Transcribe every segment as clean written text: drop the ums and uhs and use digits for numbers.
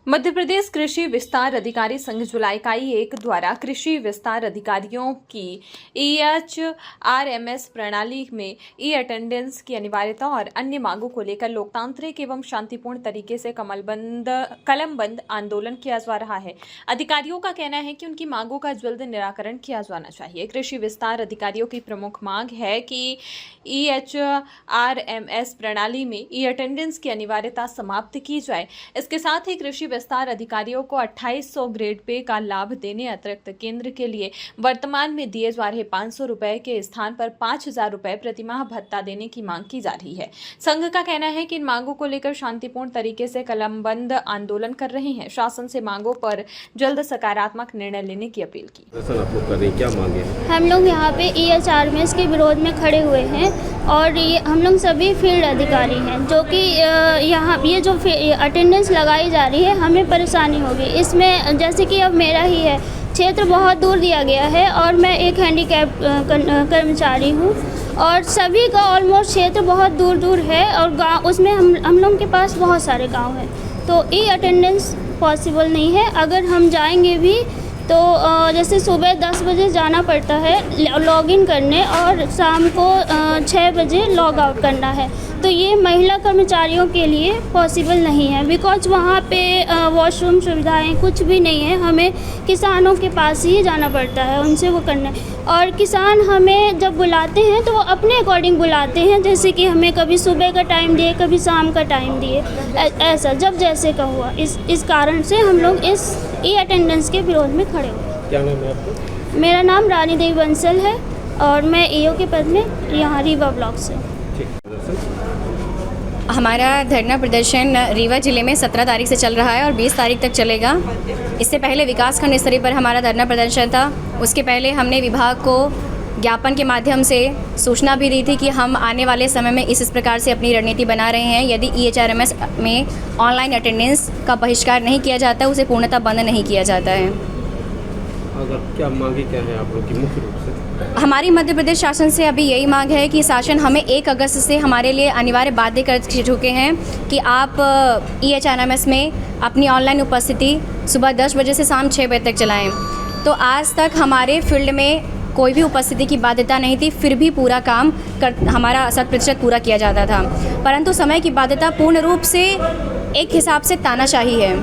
मध्य प्रदेश कृषि विस्तार अधिकारी संघ जुलाई इकाई 1 द्वारा कृषि विस्तार अधिकारियों की EHRMS प्रणाली में अटेंडेंस की अनिवार्यता और अन्य मांगों को लेकर लोकतांत्रिक एवं शांतिपूर्ण तरीके से कलमबंद आंदोलन किया जा रहा है। अधिकारियों का कहना है कि उनकी मांगों का जल्द निराकरण किया जाना चाहिए। कृषि विस्तार अधिकारियों की प्रमुख मांग है कि EHRMS प्रणाली में अटेंडेंस की अनिवार्यता समाप्त की जाए। इसके साथ ही कृषि विस्तार अधिकारियों को 2800 ग्रेड पे का लाभ देने अतिरिक्त केंद्र के लिए वर्तमान में दिए जा रहे 500 रुपए के स्थान पर 5000 रुपए प्रतिमाह भत्ता देने की मांग की जा रही है। संघ का कहना है कि इन मांगों को लेकर शांतिपूर्ण तरीके से कलमबंद आंदोलन कर रहे हैं। शासन से मांगों पर जल्द सकारात्मक निर्णय लेने की अपील की। आप लोग कर रहे हैं, क्या मांगे हैं? हम लोग यहाँ पे EHRMS के विरोध में खड़े हुए हैं और ये हम लोग सभी फील्ड अधिकारी हैं जो कि यहाँ ये जो अटेंडेंस लगाई जा रही है हमें परेशानी होगी इसमें। जैसे कि अब मेरा ही है, क्षेत्र बहुत दूर दिया गया है और मैं एक हैंडीकैप कर्मचारी हूँ और सभी का ऑलमोस्ट क्षेत्र बहुत दूर दूर है और गाँव उसमें हम लोग के पास बहुत सारे गाँव हैं, तो अटेंडेंस पॉसिबल नहीं है। अगर हम जाएंगे भी तो जैसे सुबह 10 बजे जाना पड़ता है लॉगिन करने और शाम को 6 बजे लॉग आउट करना है, तो ये महिला कर्मचारियों के लिए पॉसिबल नहीं है बिकॉज वहाँ पे वॉशरूम सुविधाएं कुछ भी नहीं है। हमें किसानों के पास ही जाना पड़ता है, उनसे वो करना है। और किसान हमें जब बुलाते हैं तो वो अपने अकॉर्डिंग बुलाते हैं, जैसे कि हमें कभी सुबह का टाइम दिए कभी शाम का टाइम दिए, ऐसा जब जैसे का हुआ। इस कारण से हम लोग इस अटेंडेंस के विरोध में खड़े हुए। क्या नाम है आपका? मेरा नाम रानी देवी बंसल है और मैं EO के पद में यहाँ रीवा ब्लॉक से। हमारा धरना प्रदर्शन रीवा ज़िले में 17 तारीख से चल रहा है और 20 तारीख तक चलेगा। इससे पहले विकास खंड स्तरीय पर हमारा धरना प्रदर्शन था। उसके पहले हमने विभाग को ज्ञापन के माध्यम से सूचना भी दी थी कि हम आने वाले समय में इस प्रकार से अपनी रणनीति बना रहे हैं। यदि EHRMS में ऑनलाइन अटेंडेंस का बहिष्कार नहीं किया जाता, उसे पूर्णतः बंद नहीं किया जाता है। अगर क्या मांगे क्या है आप लोग की मुख्य रूप से? हमारी मध्य प्रदेश शासन से अभी यही मांग है कि शासन हमें 1 अगस्त से हमारे लिए अनिवार्य बाध्य कर चुके हैं कि आप EHRMS में अपनी ऑनलाइन उपस्थिति सुबह 10 बजे से शाम 6 बजे तक चलाएं। तो आज तक हमारे फील्ड में कोई भी उपस्थिति की बाध्यता नहीं थी, फिर भी पूरा काम हमारा 100% पूरा किया जाता था। परंतु समय की बाध्यता पूर्ण रूप से एक हिसाब से तानाशाही है,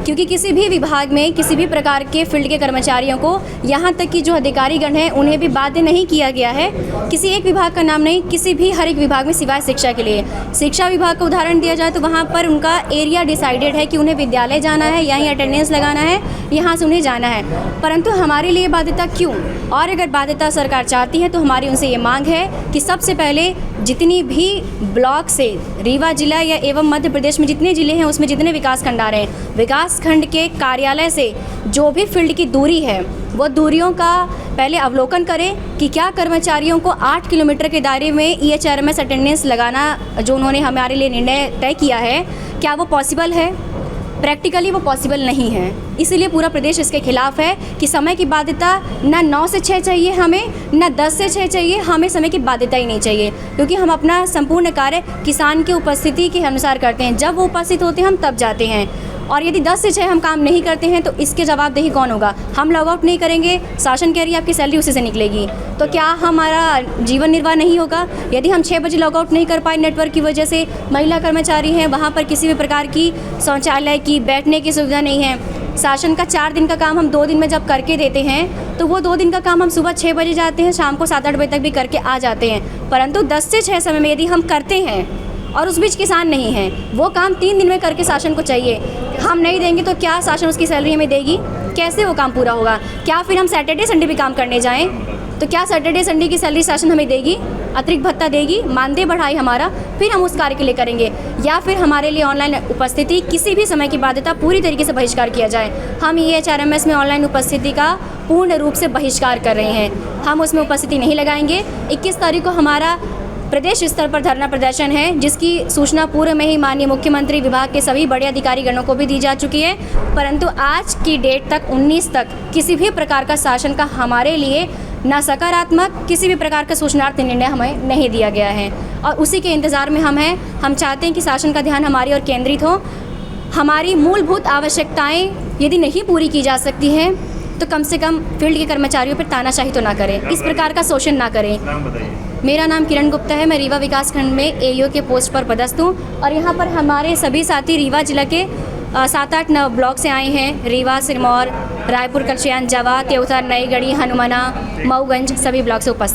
क्योंकि किसी भी विभाग में किसी भी प्रकार के फील्ड के कर्मचारियों को, यहाँ तक कि जो अधिकारीगण हैं उन्हें भी बाध्य नहीं किया गया है। किसी एक विभाग का नाम नहीं, किसी भी हर एक विभाग में सिवाय शिक्षा के लिए। शिक्षा विभाग का उदाहरण दिया जाए तो वहाँ पर उनका एरिया डिसाइडेड है कि उन्हें विद्यालय जाना है, यहीं अटेंडेंस लगाना है, यहाँ से उन्हें जाना है। परंतु हमारे लिए बाध्यता क्यों? और अगर बाध्यता सरकार चाहती है तो हमारी उनसे ये मांग है कि सबसे पहले जितनी भी ब्लॉक से रीवा जिला या एवं मध्य प्रदेश में जितने ज़िले हैं उसमें जितने विकास खंड आ रहे हैं, विकास खंड के कार्यालय से जो भी फील्ड की दूरी है वो दूरियों का पहले अवलोकन करें कि क्या कर्मचारियों को 8 किलोमीटर के दायरे में EHRMS अटेंडेंस लगाना जो उन्होंने हमारे लिए निर्णय तय किया है, क्या वो पॉसिबल है? प्रैक्टिकली वो पॉसिबल नहीं है। इसीलिए पूरा प्रदेश इसके खिलाफ है कि समय की बाध्यता ना 9 से 6 चाहिए हमें, ना 10 से 6 चाहिए, हमें समय की बाध्यता ही नहीं चाहिए, क्योंकि हम अपना संपूर्ण कार्य किसान की उपस्थिति के अनुसार करते हैं। जब वो उपस्थित होते हैं हम तब जाते हैं, और यदि 10 से 6 हम काम नहीं करते हैं तो इसके जवाबदेही कौन होगा? हम लॉग आउट नहीं करेंगे, शासन कह रही है आपकी सैलरी उसी से निकलेगी, तो क्या हमारा जीवन निर्वाह नहीं होगा? यदि हम 6 बजे लॉग आउट नहीं कर पाए नेटवर्क की वजह से, महिला कर्मचारी हैं वहाँ पर किसी भी प्रकार की शौचालय की बैठने की सुविधा नहीं है। शासन का 4 दिन का काम हम 2 दिन में जब करके देते हैं तो वो 2 दिन का काम हम सुबह 6 बजे जाते हैं, शाम को 7-8 बजे तक भी करके आ जाते हैं। परंतु 10 से 6 समय में यदि हम करते हैं और उस बीच किसान नहीं है, वो काम 3 दिन में करके शासन को चाहिए, हम नहीं देंगे तो क्या शासन उसकी सैलरी हमें देगी? कैसे वो काम पूरा होगा? क्या फिर हम सैटरडे संडे भी काम करने जाएं तो क्या सैटरडे संडे की सैलरी शासन हमें देगी? अतिरिक्त भत्ता देगी? मानदेय बढ़ाई हमारा, फिर हम उस कार्य के लिए करेंगे। या फिर हमारे लिए ऑनलाइन उपस्थिति किसी भी समय की बाध्यता पूरी तरीके से बहिष्कार किया जाए। हम EHRMS में ऑनलाइन उपस्थिति का पूर्ण रूप से बहिष्कार कर रहे हैं, हम उसमें उपस्थिति नहीं लगाएंगे। 21 तारीख को हमारा प्रदेश स्तर पर धरना प्रदर्शन है, जिसकी सूचना पूर्व में ही माननीय मुख्यमंत्री विभाग के सभी बड़े अधिकारीगणों को भी दी जा चुकी है। परंतु आज की डेट तक 19 तक किसी भी प्रकार का शासन का हमारे लिए ना सकारात्मक किसी भी प्रकार का सूचनार्थ निर्णय हमें नहीं दिया गया है और उसी के इंतज़ार में हम हैं। हम चाहते हैं कि शासन का ध्यान हमारी ओर केंद्रित हो हमारी मूलभूत आवश्यकताएं यदि नहीं पूरी की जा सकती हैं तो कम से कम फील्ड के कर्मचारियों पर तानाशाही तो ना करें, इस प्रकार का शोषण ना करें। नाम बताइए। मेरा नाम किरण गुप्ता है, मैं रीवा विकास खंड में एईओ के पोस्ट पर पदस्थ हूँ और यहाँ पर हमारे सभी साथी रीवा जिला के 7-8 ब्लॉक से आए हैं। रीवा, सिरमौर, रायपुर, करचियान, जवा, त्योथर, नई गढ़ी, हनुमाना, मऊगंज सभी ब्लॉक से उपस्थित